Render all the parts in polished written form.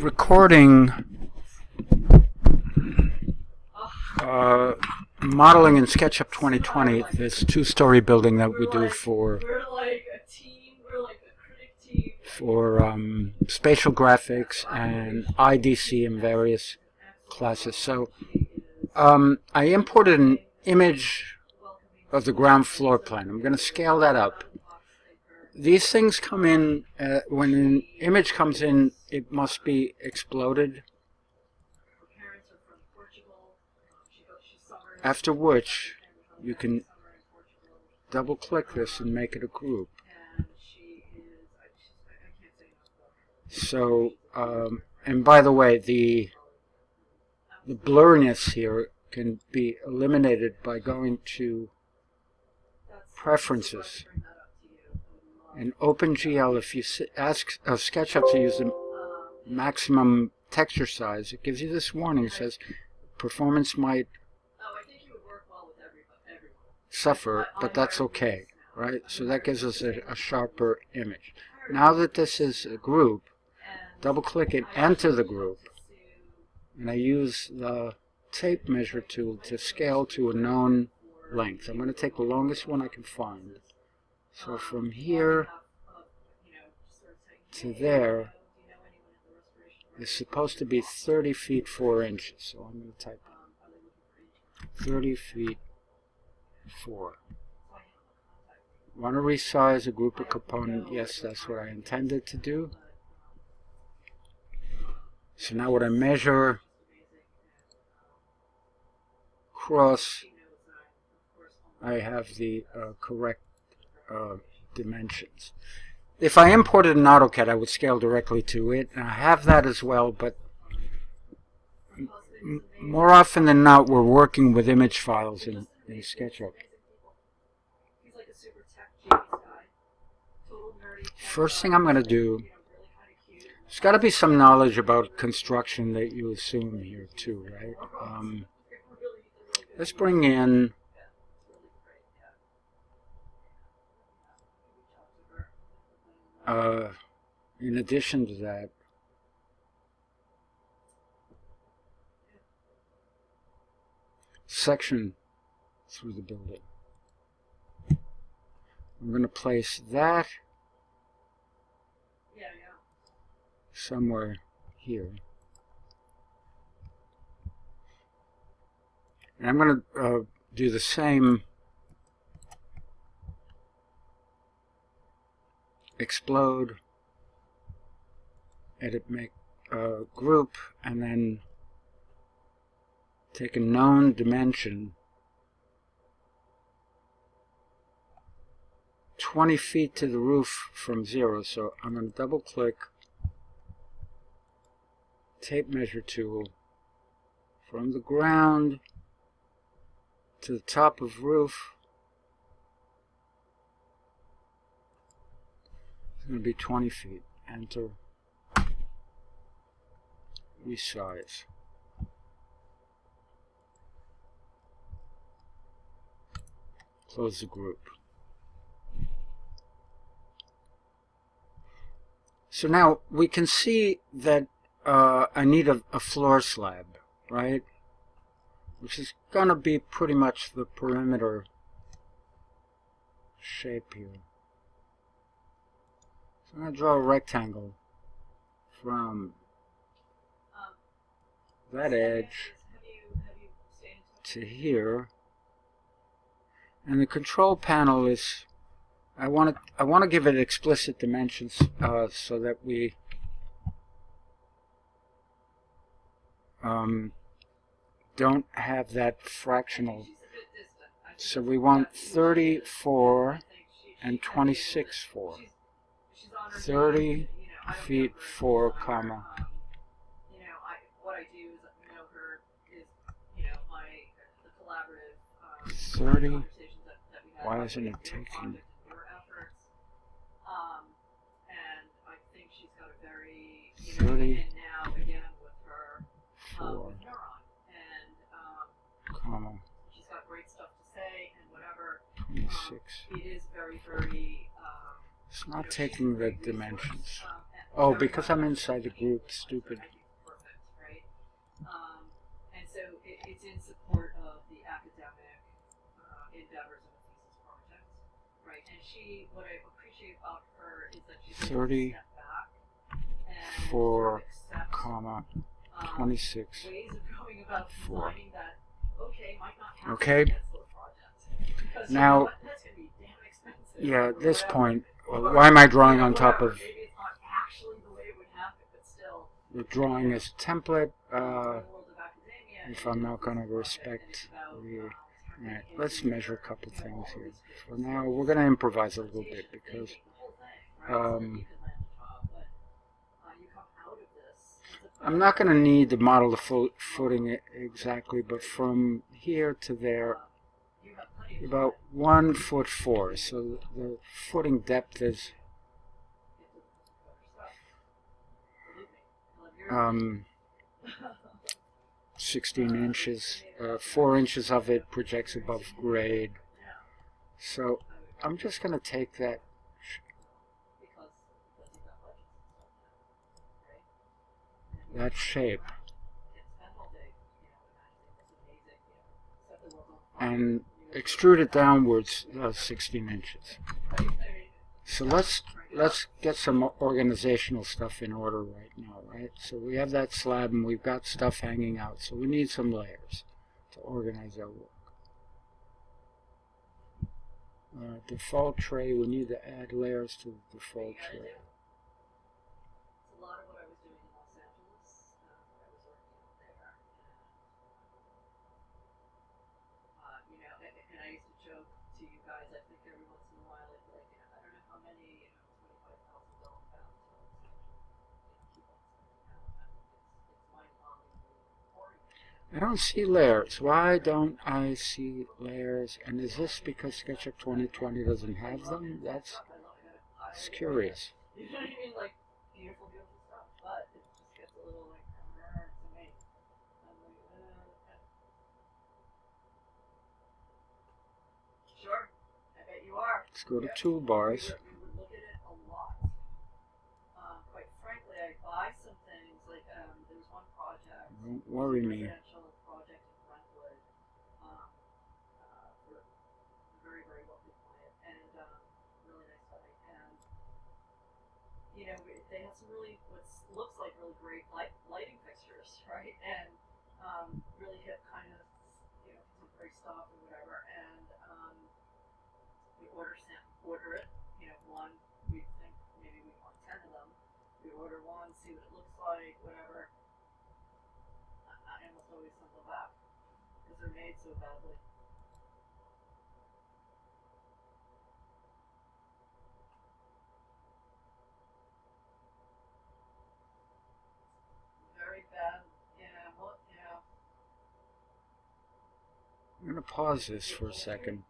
recording modeling in SketchUp 2020, this two-story building that we do for spatial graphics and IDC in various classes. So I imported an image of the ground floor plan. I'm going to scale that up. These things come in, when an image comes in, it must be exploded. After which, you can double-click this and make it a group. So, and by the way, the blurriness here can be eliminated by going to Preferences. In OpenGL, if you ask SketchUp to use the maximum texture size, it gives you this warning. It says performance might suffer, but that's okay, right? So that gives us a sharper image. Now that this is a group, double-click it, enter the group, and I use the tape measure tool to scale to a known length. I'm going to take the longest one I can find. So from here to there is supposed to be 30 feet 4 inches. So I'm going to type 30 feet 4. Want to resize a group of component? Yes, that's what I intended to do. So now what I measure across, I have the correct dimensions. If I imported an AutoCAD, I would scale directly to it, and I have that as well, but more often than not we're working with image files in SketchUp. First thing I'm going to do, there's got to be some knowledge about construction that you assume here too, right? Let's bring in in addition to that, section through the building. I'm going to place that somewhere here. And I'm going to do the same, explode, edit, make a group, and then take a known dimension, 20 feet to the roof from 0. So I'm going to double click, tape measure tool, from the ground to the top of roof. It's going to be 20 feet. Enter. Resize. Close the group. So now we can see that I need a floor slab, right? Which is going to be pretty much the perimeter shape here. So I'm going to draw a rectangle from that edge to here. And the control panel is, I want to give it explicit dimensions so that we don't have that fractional. So we want 34 and 26 4. 30 feet 4, comma. 30. Why isn't it taking? And 30. 4. Comma. 26. It's not taking the dimensions. Oh, because I'm inside the group. Stupid. 34, comma, 26, 4. Okay. Now, yeah, at this point, why am I drawing on top of the drawing as a template? If I'm not going to respect the... Right, let's measure a couple things here. For now, we're going to improvise a little bit because I'm not going to need to model the footing exactly, but from here to there, about 1'4". So the footing depth is 16 inches. 4 inches of it projects above grade. So I'm just going to take that shape and extrude it downwards 16 inches. So let's get some organizational stuff in order right now, right? So we have that slab and we've got stuff hanging out, so we need some layers to organize our work. Default tray, we need to add layers to the default tray. I don't see layers. Why don't I see layers? And is this because SketchUp 2020 doesn't have them? That's curious. Let's go to toolbars. Don't worry me. They have some really, what looks like really great lighting fixtures, right? And really hip kind of, contemporary stuff or whatever. And we order it, one, we think maybe we want 10 of them. We order one, see what it looks like, whatever. I almost always send them back because they're made so badly. I'm going to pause this for a second.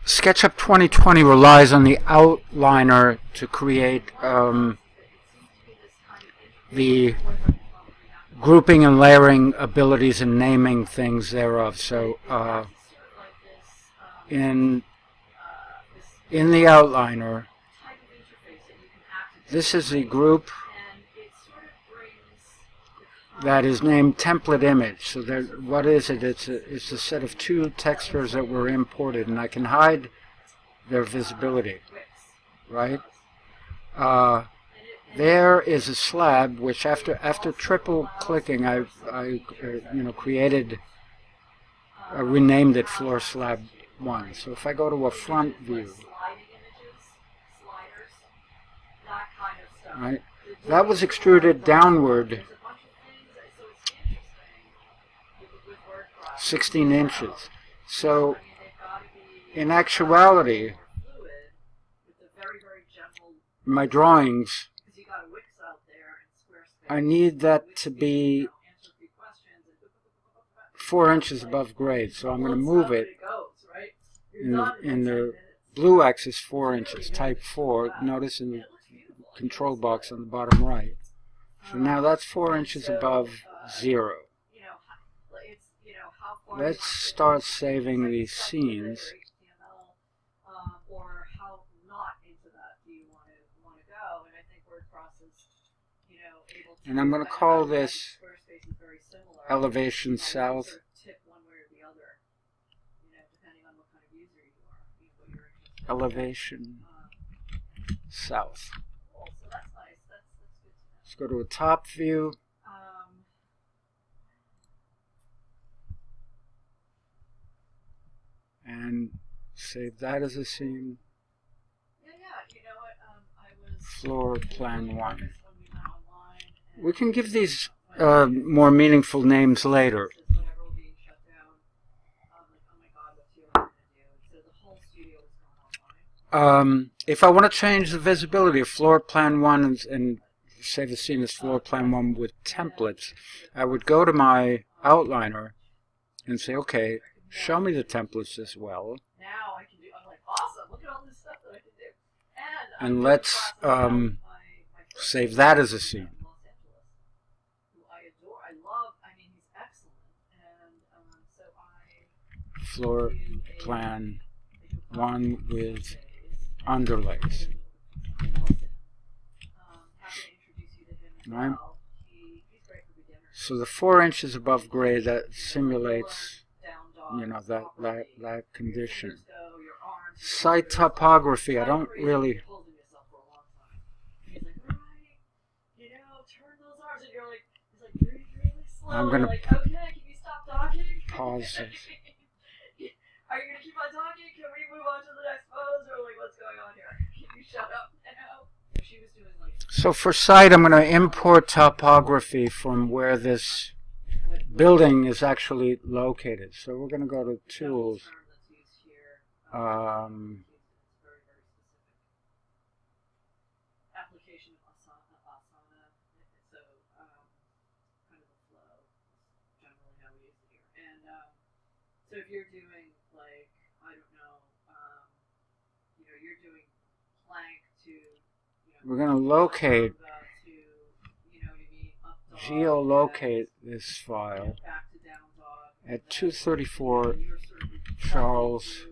SketchUp 2020 relies on the outliner to create the grouping and layering abilities and naming things thereof. So in the outliner, this is the group that is named template image. So there, what is it? It's a set of two textures that were imported, and I can hide their visibility, right? There is a slab which after triple clicking I created, renamed it floor slab 1. So if I go to a front view, right, that was extruded downward 16 inches. So in actuality, my drawings, I need that to be 4 inches above grade. So I'm going to move it in the blue axis 4 inches, type 4. Notice in the control box on the bottom right. So now that's 4 inches above 0. Let's start saving these scenes. And I'm going to call this elevation south. elevation south. Cool. So that's nice. That's good to know. Let's go to a top view. And save that as a scene. Yeah, you know what? I was Floor plan really 1. nervous when we went online. And We can give these more meaningful names later. whatever were being shut down. Like, oh my God, what's your going to do? So the whole studio was going online. If I want to change the visibility of floor plan 1 and say the scene is floor plan 1 with templates, I would go to my outliner and say, okay, show me the templates as well. Now I can do. I'm like, awesome! Look at all this stuff that I can do. And let's save that as a scene. Los Angeles, who I adore. I love. I mean, he's excellent. And so I Floor plan 1 with underlays. Right. So the 4 inches above grade, that simulates, you know, that condition. Site topography, I don't really. I'm gonna pause this. Are you gonna keep on talking? Can we move on to the next pose, or like what's going on here? Can you shut up now? She was doing like. So for site, I'm going to import topography from where this building is actually located. So we're going to go to Tools. Application of Asana. So kind of a flow is generally how we use it here. And so if you're doing like, I don't know, you know, you're doing plank to, you know, we're going to locate, to, you know what I mean, up dog, geolocate this file back to down dog, at 234 and you're sort of Charles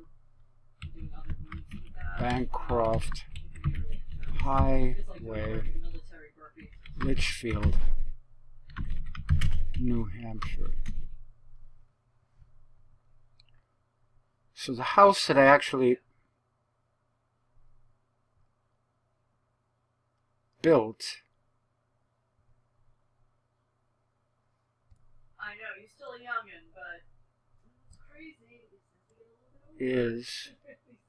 doing other moves with that. Bancroft It can be really intense. It's like Highway, doing military burpees. Litchfield, New Hampshire. So the house that I actually built I know, you're still a youngin', but it's crazy. These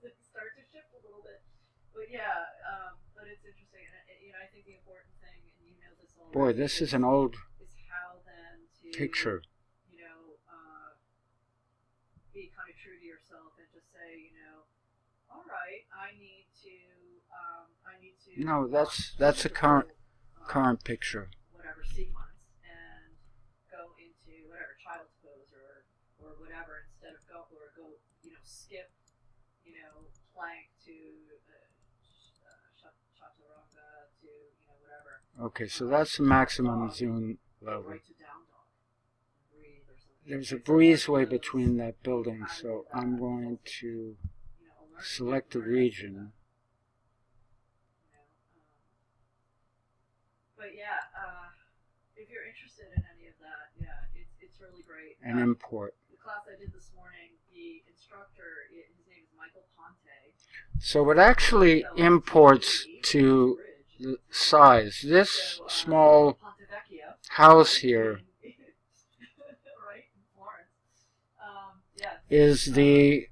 things start to shift a little bit. But yeah, but it's interesting. And, you know, I think the important thing, and you know this already, boy, this is an old is how then to, picture. you know, be kind of true to yourself and just say, you know, all right, I need to. No, that's a current picture. Whatever sequence, and go into whatever child's pose or whatever instead of go, you know, skip, you know, plank to chaturanga to, you know, whatever. Okay, so that's the maximum zoom level. Right to down dog. Breathe or something. There's a breezeway between that building, so I'm going to select a region. But yeah, if you're interested in any of that, yeah, it's really great. And import. The class I did this morning, the instructor, his name is Michael Ponte. So it actually imports to the size. This small house here is the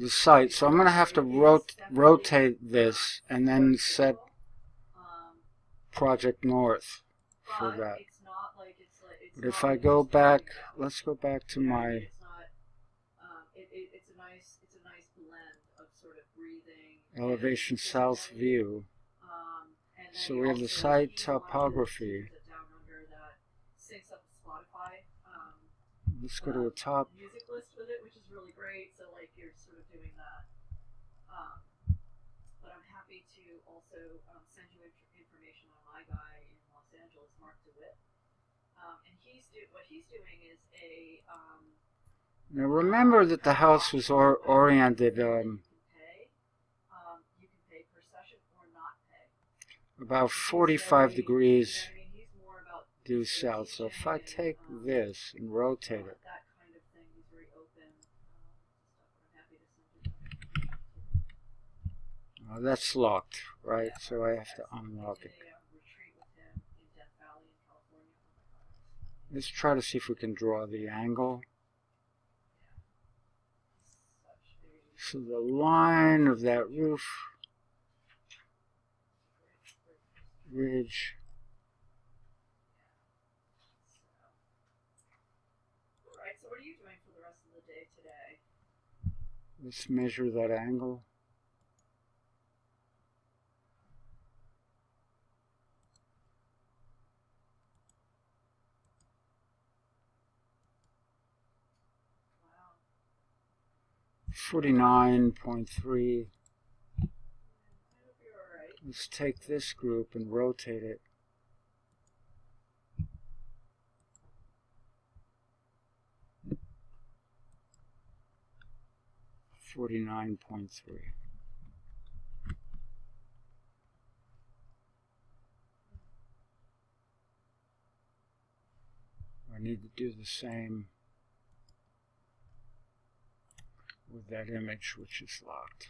site. So I'm going to have to rotate this and then set Project North for that. But if I go back, let's go back to my it's a nice blend of sort of breathing, elevation south view. So we have the site topography. Let's go to the top. Music list with it, which is really great. So like you're sort of doing that. But I'm happy to also send you information on my guy in Los Angeles, Mark DeWitt. And what he's doing is a. Now remember that the house was oriented you can pay per session or not pay. about 45 degrees due south. So if I take this and rotate it, that kind of thing, he's very open to That's locked, right? So I have to unlock it. Retreat with him in Death Valley in California. Let's try to see if we can draw the angle. So the line of that roof ridge. Right, so what are you doing for the rest of the day today? Let's measure that angle. Wow. 49.3. I hope you're alright. Let's take this group and rotate it. .3. I need to do the same with that image which is locked.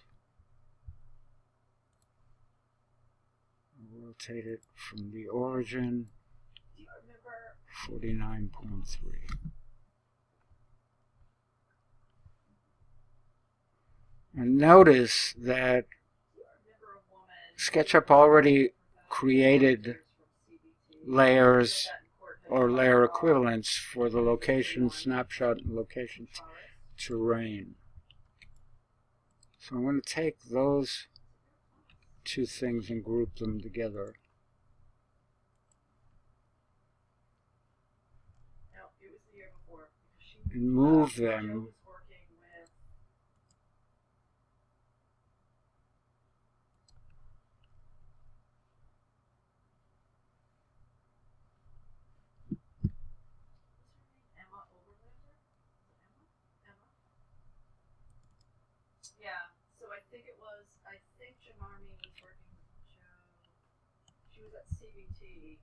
Rotate it from the origin. Do you remember 49.3. And notice that SketchUp already created layers or layer equivalents for the location, snapshot, and location terrain. So I'm going to take those two things and group them together. And move them Yeah, so I think Jamarmi was working with Joe. She was at CBT.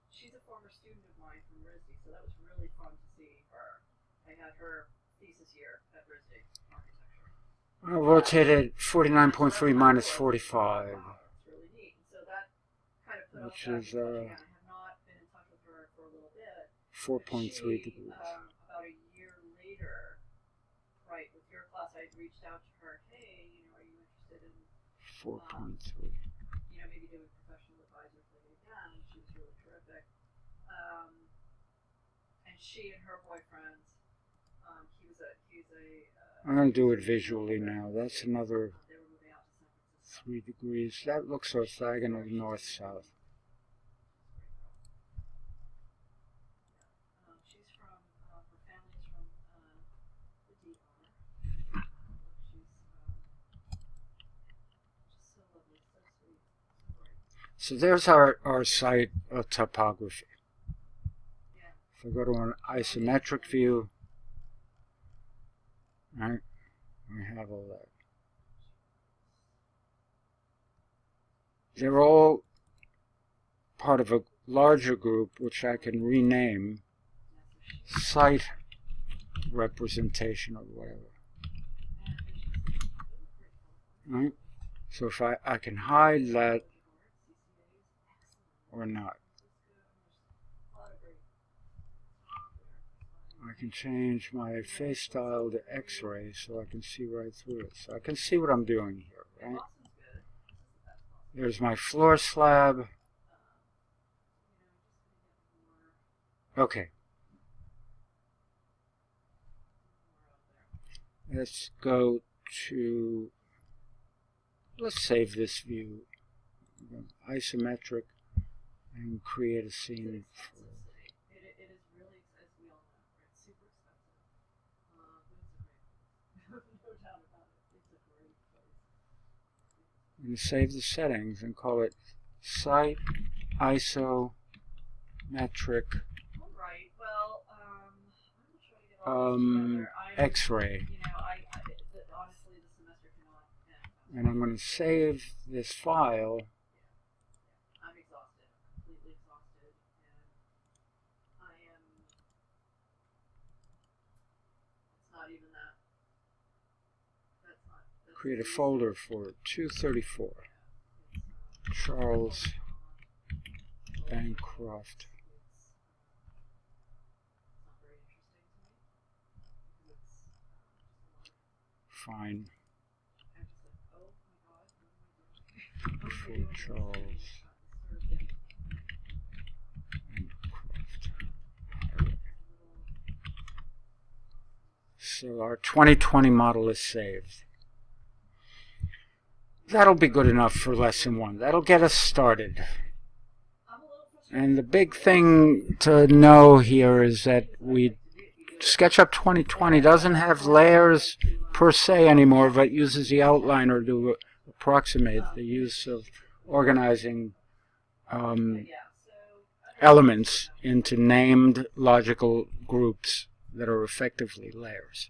She's a former student of mine from RISD, so that was really fun to see her. I had her thesis year at RISD, architecture. I'll rotate it 49.3 minus 45. Wow, that's really neat. And so that kind of put Which us back is in touch again. I have not been in touch with her for a little bit. 4.3 She, degrees. about a year later, right, with your class, I reached out to her, hey, are you interested in 4.3. maybe doing professional advisor for me again? She was really terrific. And she and her boyfriend, he's a I'm going to do it visually now. That's another they were moving out to San Francisco. 3 degrees. That looks orthogonal north-south. She's from, her family's from the DR. She's just so lovely, so sweet, so great. So there's our site topography. Yeah. If I go to an isometric view, right, we have all that. They're all part of a larger group which I can rename site representation or whatever. Right? So if I can hide that or not. I can change my face style to X-ray so I can see right through it. So I can see what I'm doing here, right? There's my floor slab. Okay. Let's go to, let's save this view, isometric, and create a scene. It is really, as we all know, right? Super expensive. But it's a great place. No doubt about it. It's a great place. I'm going to save the settings and call it site isometric. All right. Well, I'm going to try to get all this together. X-ray. Honestly, the semester cannot end. And I'm going to save this file. I'm exhausted. I'm completely exhausted. And I am. It's not even that. That's create a folder for 234. Charles Bancroft. Fine. For Charles Bancroft. So our 2020 model is saved. That'll be good enough for lesson 1. That'll get us started. And the big thing to know here is that SketchUp 2020 doesn't have layers per se anymore, but uses the outliner to approximate the use of organizing elements into named logical groups that are effectively layers.